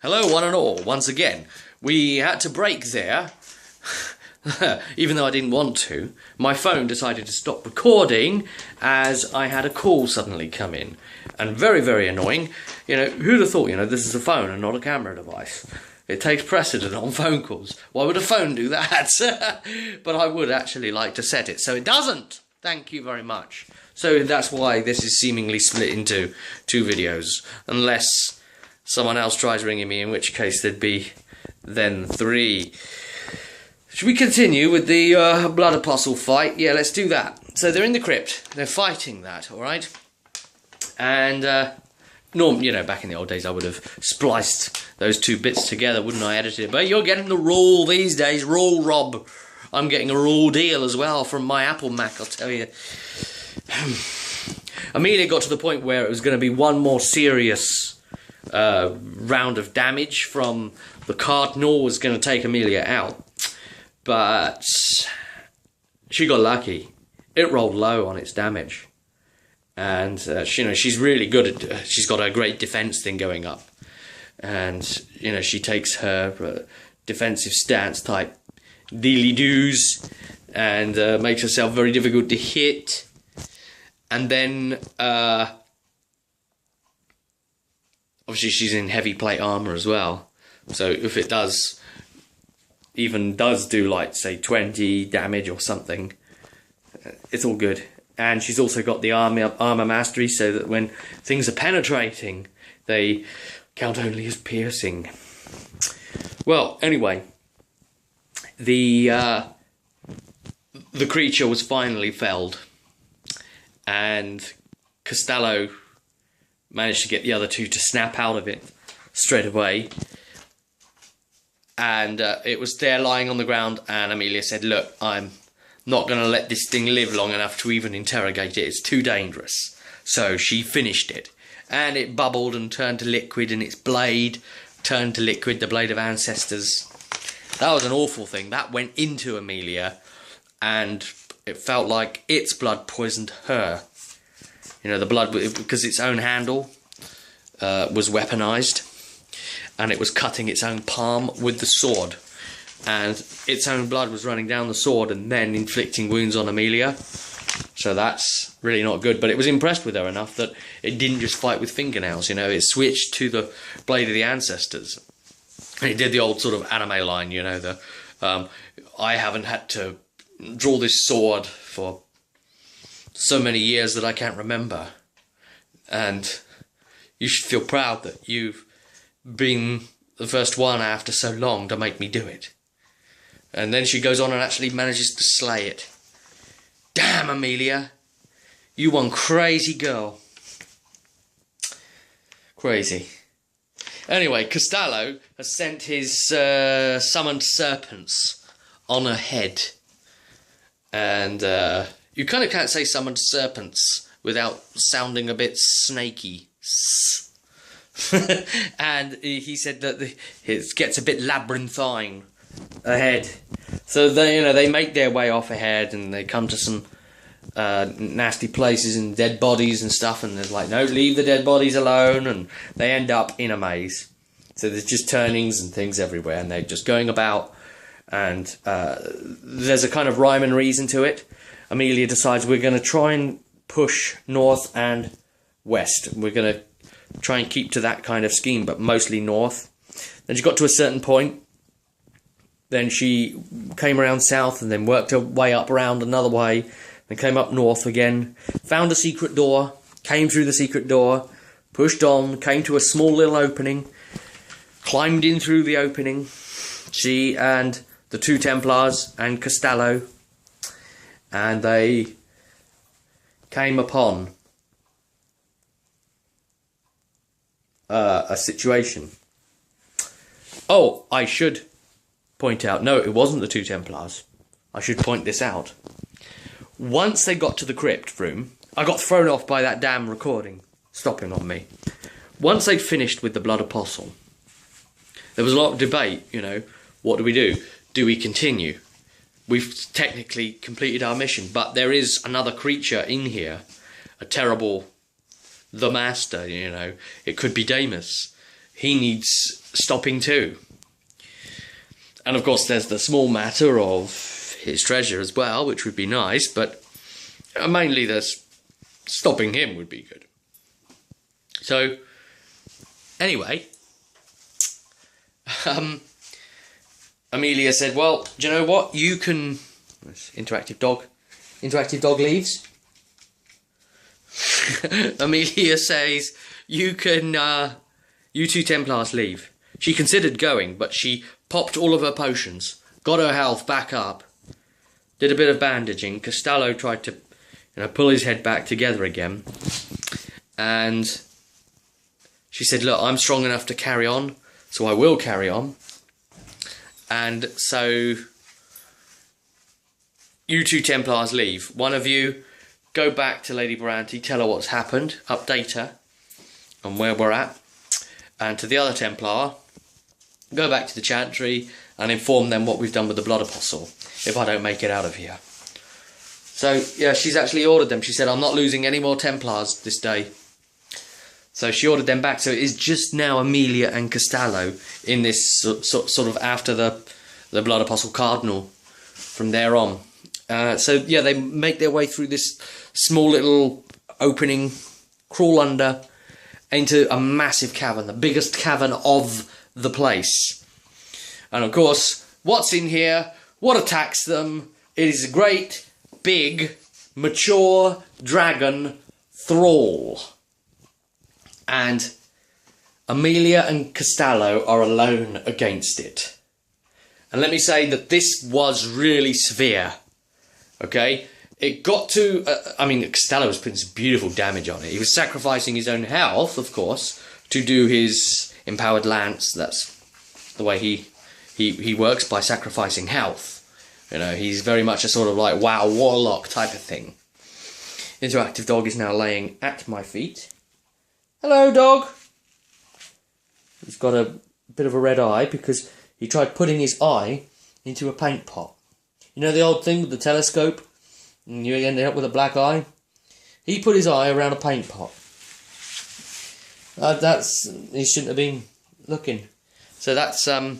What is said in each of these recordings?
Hello one and all, once again. We had to break there, even though I didn't want to. My phone decided to stop recording as I had a call suddenly come in. And very, very annoying. You know, who'd have thought, this is a phone and not a camera device. It takes precedent on phone calls. Why would a phone do that? But I would actually like to set it so it doesn't. Thank you very much. So that's why this is seemingly split into two videos. Unless someone else tries ringing me, in which case there'd be then three. Should we continue with the Blood Apostle fight? Yeah, let's do that. So they're in the crypt. They're fighting that, alright? And, back in the old days I would have spliced those two bits together, wouldn't I, edited? But you're getting the raw these days, raw Rob. I'm getting a raw deal as well from my Apple Mac, I'll tell you. Amelia got to the point where it was going to be one more serious round of damage from the Cardinal was going to take Amelia out. But she got lucky. It rolled low on its damage. And, she's really good at... she's got a great defense thing going up. And, she takes her defensive stance type dealy-doos and makes herself very difficult to hit. And then, obviously she's in heavy plate armor as well. So if it does do like, say, 20 damage or something, it's all good. And she's also got the armor mastery, so that when things are penetrating, they count only as piercing. Well, anyway, the creature was finally felled, and Costello managed to get the other two to snap out of it straight away. And it was there lying on the ground, and Amelia said, "Look, I'm not going to let this thing live long enough to even interrogate it. It's too dangerous." So she finished it. And it bubbled and turned to liquid, and its blade turned to liquid, the blade of ancestors. That was an awful thing. That went into Amelia, and it felt like its blood poisoned her. The blood, because its own handle was weaponized, and it was cutting its own palm with the sword. And its own blood was running down the sword and then inflicting wounds on Amelia. So that's really not good. But it was impressed with her enough that it didn't just fight with fingernails, It switched to the blade of the ancestors. And it did the old sort of anime line, I haven't had to draw this sword for so many years that I can't remember. And you should feel proud that you've been the first one after so long to make me do it. And then she goes on and actually manages to slay it. Damn, Amelia. You one crazy girl. Crazy. Anyway, Costello has sent his summoned serpents on ahead. And you kind of can't say summoned serpents without sounding a bit snaky. And he said that it gets a bit labyrinthine ahead. So they make their way off ahead, and they come to some nasty places and dead bodies and stuff, and there's like, no, leave the dead bodies alone, and they end up in a maze. So there's just turnings and things everywhere, and they're just going about, and there's a kind of rhyme and reason to it. Amelia decides we're going to try and push north and west. We're going to try and keep to that kind of scheme, but mostly north. Then she got to a certain point. Then she came around south and then worked her way up around another way. Then came up north again. Found a secret door. Came through the secret door. Pushed on. Came to a small little opening. Climbed in through the opening. She and the two Templars and Costello. And they came upon a situation. Oh, I should point out, no, it wasn't the two Templars. I should point this out. Once they got to the crypt room, I got thrown off by that damn recording stopping on me. Once they'd finished with the Blood Apostle, there was a lot of debate, what do we do? Do we continue? We've technically completed our mission, but there is another creature in here, a terrible, the Master, It could be Damus. He needs stopping too. And of course there's the small matter of his treasure as well, which would be nice, but mainly stopping him would be good. So, anyway, Amelia said, well, do you know what? You can... Interactive dog leaves. Amelia says, you two Templars leave. She considered going, but she popped all of her potions, got her health back up, did a bit of bandaging. Costello tried to, pull his head back together again, and she said, look, I'm strong enough to carry on, so I will carry on. And so you two Templars leave. One of you go back to Lady Baranti, tell her what's happened, update her on where we're at. And to the other Templar, go back to the Chantry and inform them what we've done with the Blood Apostle, if I don't make it out of here. So, yeah, she's actually ordered them. She said, I'm not losing any more Templars this day. So she ordered them back. So it is just now Amelia and Costello in this sort of after the Blood Apostle Cardinal from there on. So, yeah, they make their way through this small little opening, crawl under, into a massive cavern, the biggest cavern of the place. And, of course, what's in here? What attacks them? It is a great, big, mature dragon thrall. And Amelia and Costello are alone against it. And let me say that this was really severe. Okay? It got to... Costello was putting some beautiful damage on it. He was sacrificing his own health, of course, to do his empowered lance. That's the way he works, by sacrificing health. He's very much a sort of like, wow, warlock type of thing. Interactive dog is now laying at my feet. Hello, dog. He's got a bit of a red eye because he tried putting his eye into a paint pot. You know the old thing with the telescope? And you ended up with a black eye? He put his eye around a paint pot. He shouldn't have been looking. So that's, at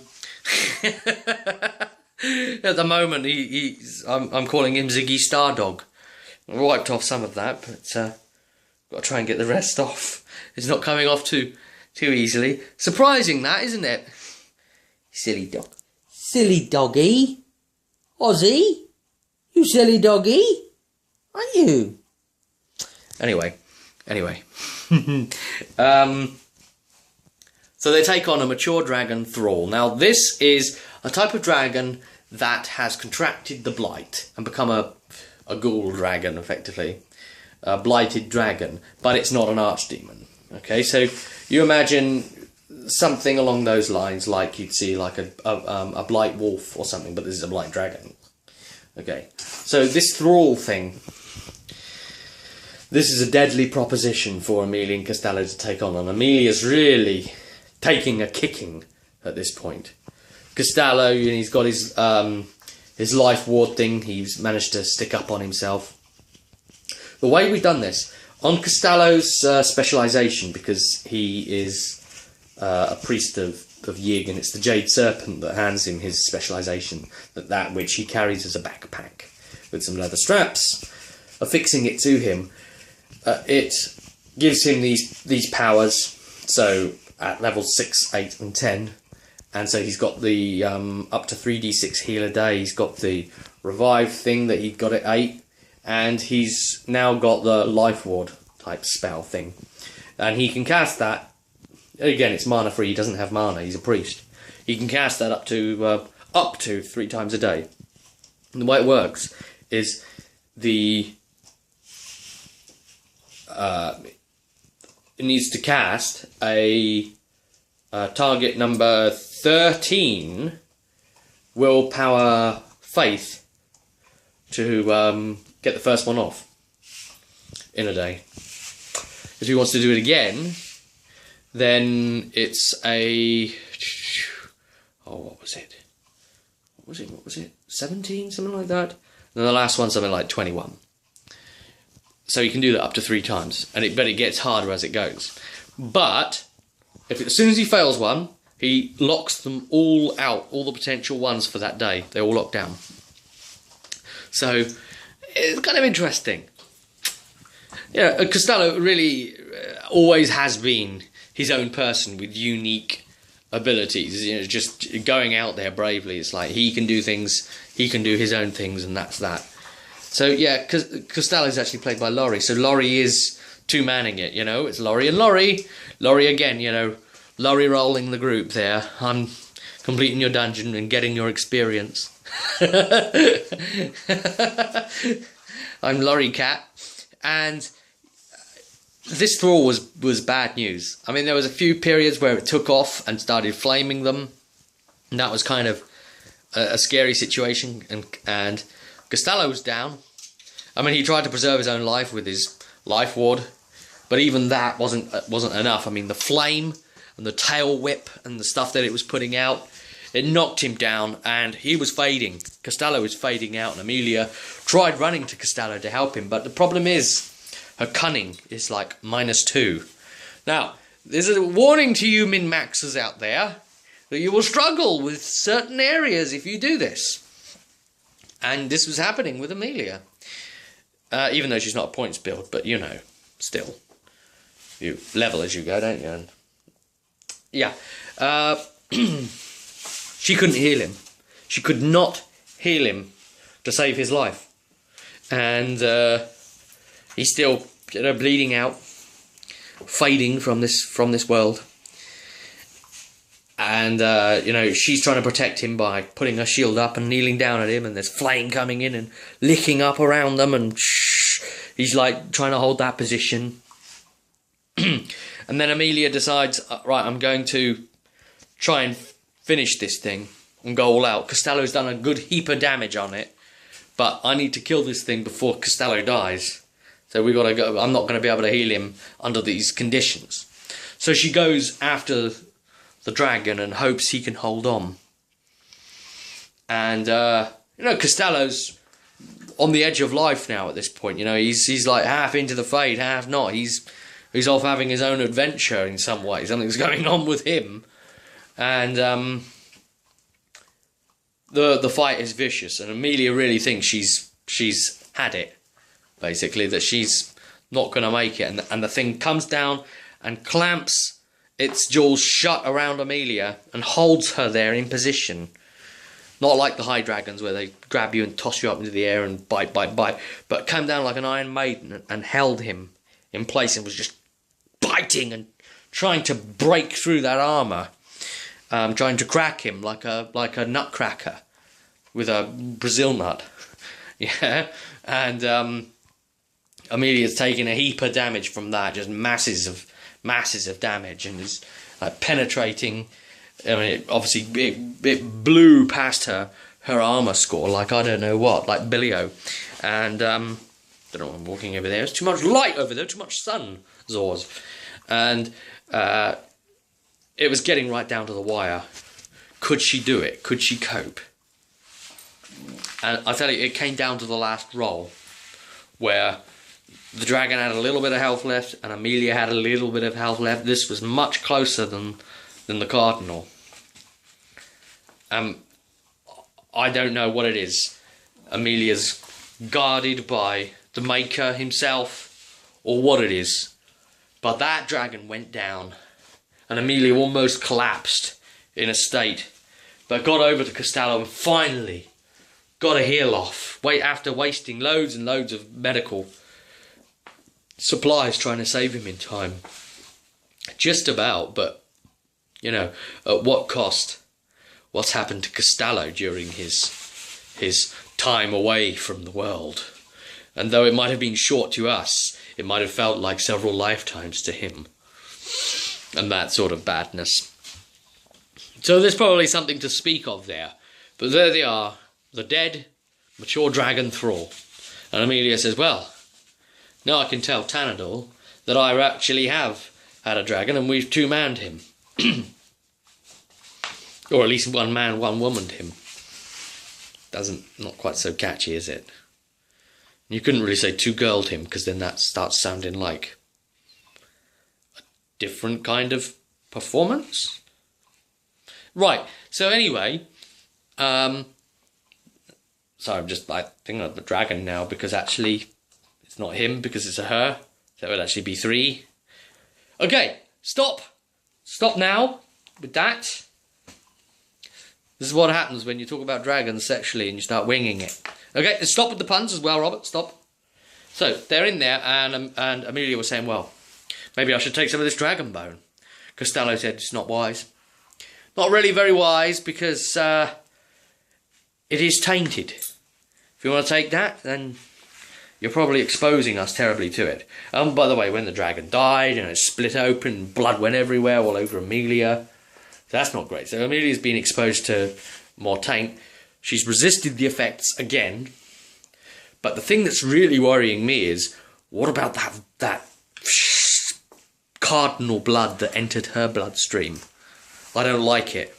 the moment, I'm calling him Ziggy Stardog. I wiped off some of that, but got to try and get the rest off. It's not coming off too easily. Surprising that, isn't it? Silly dog. Silly doggy. Ozzy? You silly doggy? Aren't you? Anyway. So they take on a mature dragon thrall. Now this is a type of dragon that has contracted the blight and become a ghoul dragon, effectively. A blighted dragon, but it's not an archdemon. Okay, so you imagine something along those lines, like you'd see like a blight wolf or something, but this is a blight dragon. Okay, so this thrall thing, this is a deadly proposition for Amelia and Costello to take on, and Amelia's really taking a kicking at this point. Costello, he's got his life ward thing, he's managed to stick up on himself. The way we've done this, on Costello's specialisation, because he is a priest of Yig, and it's the Jade Serpent that hands him his specialisation, that which he carries as a backpack with some leather straps, affixing it to him. It gives him these powers, so at levels 6, 8 and 10, and so he's got the up to 3d6 heal a day, he's got the revive thing that he got at 8, and he's now got the life ward type spell thing, and he can cast that. Again, it's mana free. He doesn't have mana. He's a priest. He can cast that up to 3 times a day. And the way it works is it needs to cast a target number 13 willpower faith to get the first one off in a day. If he wants to do it again, then it's a... Oh, what was it? What was it? 17? Something like that? And then the last one, something like 21. So you can do that up to 3 times. But it gets harder as it goes. But, as soon as he fails one, He locks them all out, all the potential ones for that day. They're all locked down. So it's kind of interesting. Yeah, Costello really always has been his own person with unique abilities. You know, just going out there bravely. It's like he can do things, he can do his own things, and that's that. So yeah, Costello is actually played by Laurie. So Laurie is two-manning it, you know. It's Laurie and Laurie. Laurie again, you know. Laurie rolling the group there. I'm completing your dungeon and getting your experience. I'm Laurie Cat. And this thaw was bad news. I mean, there was a few periods where it took off and started flaming them. And that was kind of a scary situation. And Costello was down. I mean, he tried to preserve his own life with his life ward. But even that wasn't enough. I mean, the flame and the tail whip and the stuff that it was putting out, it knocked him down and he was fading. Costello was fading out and Amelia tried running to Costello to help him. But the problem is, her cunning is like -2. Now, there's a warning to you min-maxers out there that you will struggle with certain areas if you do this. And this was happening with Amelia. Even though she's not a points build, but you know, still. You level as you go, don't you? And yeah. She couldn't heal him. She could not heal him to save his life. And he's still, you know, bleeding out, fading from this world. And you know, she's trying to protect him by putting her shield up and kneeling down at him, and there's flame coming in and licking up around them, and he's like trying to hold that position. And then Amelia decides, right, I'm going to try and finish this thing and go all out. Costello's done a good heap of damage on it, but I need to kill this thing before Costello dies. So we got to go. I'm not going to be able to heal him under these conditions. So she goes after the dragon and hopes he can hold on. And you know, Costello's on the edge of life now at this point. You know, he's like half into the fade, half not. He's off having his own adventure in some way. Something's going on with him. And the fight is vicious, and Amelia really thinks she's had it, basically, that she's not going to make it, and the thing comes down and clamps its jaws shut around Amelia and holds her there in position. Not like the high dragons where they grab you and toss you up into the air and bite, but came down like an Iron Maiden and held him in place and was just biting and trying to break through that armour. Trying to crack him like a nutcracker with a Brazil nut. Yeah, and Amelia's taking a heap of damage from that, just masses of damage, and is like penetrating. I mean, it blew past her armour score like I don't know what, like Billy-O. And don't know why I'm walking over there. There's too much light over there, too much sun, Zors. And it was getting right down to the wire. Could she do it? Could she cope? And I tell you, it came down to the last roll, where the dragon had a little bit of health left, and Amelia had a little bit of health left. This was much closer than the cardinal. I don't know what it is. Amelia's guarded by the Maker himself, or what it is. But that dragon went down, and Amelia almost collapsed in a state, but got over to Costello and finally got a heal off. After wasting loads and loads of medical supplies trying to save him in time. Just about, but you know, at what cost? What's happened to Costello during his time away from the world? And though it might have been short to us, it might have felt like several lifetimes to him. And that sort of badness. So there's probably something to speak of there. But there they are, the dead, mature dragon thrall. And Amelia says, well, now I can tell Tanador that I actually have had a dragon and we've two-manned him. Or at least one man, one womaned him. Not quite so catchy, is it? You couldn't really say two-girled him, because then that starts sounding like a different kind of performance. Right, so anyway, so I'm just like thinking of the dragon now, because actually it's not him, because it's a her. So it would actually be 3. Okay, stop. Stop now with that. This is what happens when you talk about dragons sexually and you start winging it. Okay, stop with the puns as well, Robert, stop. So, they're in there, and Amelia was saying, well, maybe I should take some of this dragon bone. Costello said, it's not wise. Not really very wise, because it is tainted. If you want to take that, then you're probably exposing us terribly to it. By the way, when the dragon died, and it split open, blood went everywhere, all over Amelia. That's not great. So Amelia's been exposed to more taint. She's resisted the effects again. But the thing that's really worrying me is, what about that cardinal blood that entered her bloodstream? I don't like it.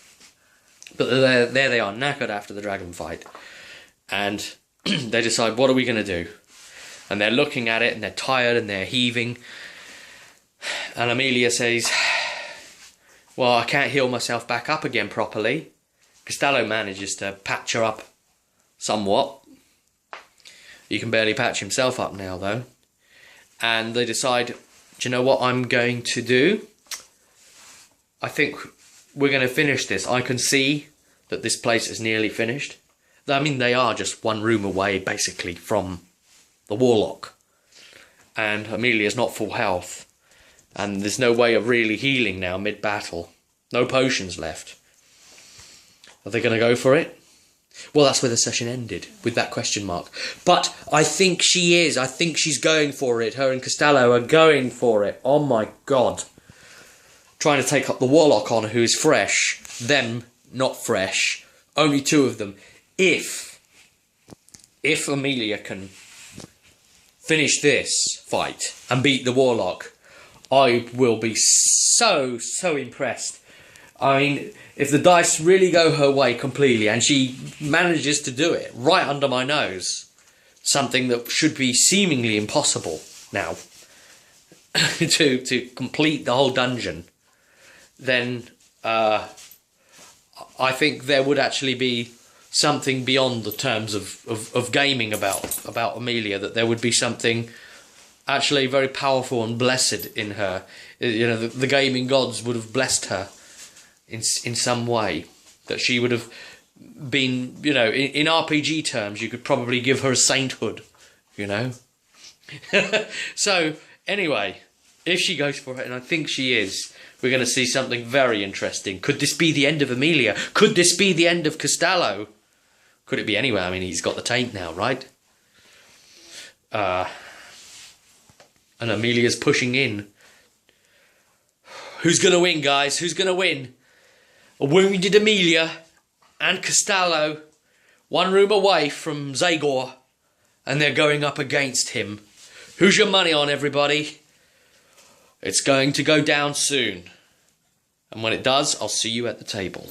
But there they are, knackered after the dragon fight. And they decide, what are we going to do? And they're looking at it, and they're tired, and they're heaving. And Amelia says, well, I can't heal myself back up again properly. Costello manages to patch her up somewhat. He can barely patch himself up now, though. And they decide, do you know what I'm going to do? I think we're going to finish this. I can see that this place is nearly finished. I mean, they are just one room away, basically, from the Warlock. And Amelia's not full health. And there's no way of really healing now mid-battle. No potions left. Are they going to go for it? Well, that's where the session ended, with that question mark. But I think she is. I think she's going for it. Her and Costello are going for it. Oh my God. Trying to take up the Warlock on, who is fresh. Them, not fresh. Only 2 of them. If Amelia can finish this fight and beat the Warlock, I will be so impressed. I mean, if the dice really go her way completely and she manages to do it right under my nose, something that should be seemingly impossible now, to complete the whole dungeon, then I think there would actually be something beyond the terms of gaming about Amelia, that there would be something actually very powerful and blessed in her. You know, the gaming gods would have blessed her in some way, that she would have been, you know, in RPG terms, you could probably give her a sainthood, you know. So, anyway, if she goes for it, and I think she is, we're going to see something very interesting. Could this be the end of Amelia? Could this be the end of Costello? Could it be anywhere? I mean, he's got the taint now, right? And Amelia's pushing in. Who's going to win, guys? Who's going to win? A wounded Amelia and Costello, one room away from Zagor, and they're going up against him. Who's your money on, everybody? It's going to go down soon. And when it does, I'll see you at the table.